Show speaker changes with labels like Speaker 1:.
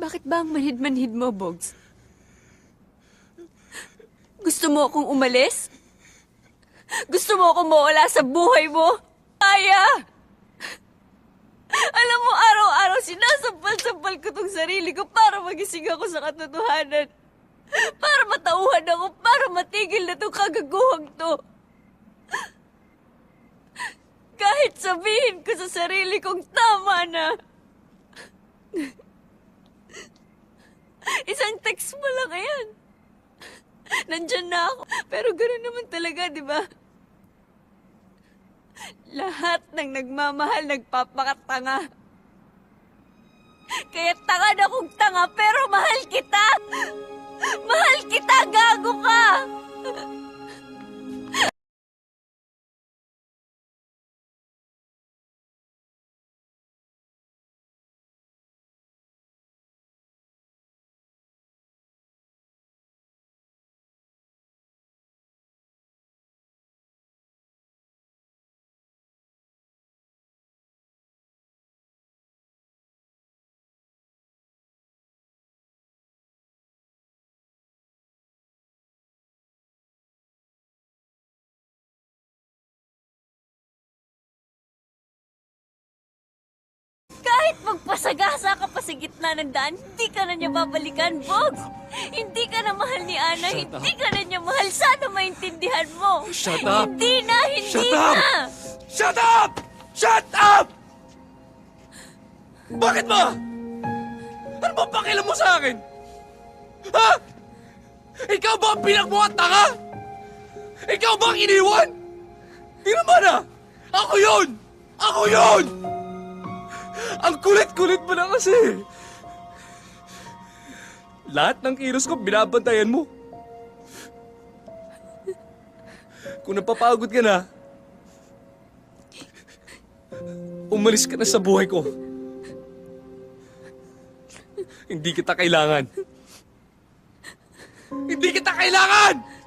Speaker 1: Bakit ba ang manhid-manhid mo, Bogs? Gusto mo akong umalis? Gusto mo akong mawala sa buhay mo? Kaya! Alam mo, araw-araw sinasampal-sampal ko tong sarili ko para magising ako sa katotohanan. Para matauhan ako, para matigil na tong kagaguhang to. Kahit sabihin ko sa sarili kong tama na. Isang text mo lang, ayan. Nandyan na ako. Pero gano'n naman talaga, di ba? Lahat ng nagmamahal nagpapakatanga. Kaya tanga na kong tanga, pero mahal kita! Mahal kita, gago ka! Kahit magpasagasa ka pa sa gitna ng daan, hindi ka na niya babalikan, Bogs! Hindi ka na mahal ni Ana, hindi ka na niya mahal. Sana maintindihan mo.
Speaker 2: Shut up!
Speaker 1: Hindi na, hindi
Speaker 2: Shut up!
Speaker 1: na!
Speaker 2: Shut up! Shut up! Bakit ba? Ano ba pakialam mo sa akin? Ha? Ikaw ba ang pinagmuhat tanga? Ikaw ba ang iniwan? Di naman ah! Ako yun! Ako yun! Ang kulit-kulit mo na kasi. Lahat ng kilos ko binabantayan mo. Kung napapagod ka na, umalis ka na sa buhay ko. Hindi kita kailangan. Hindi kita kailangan!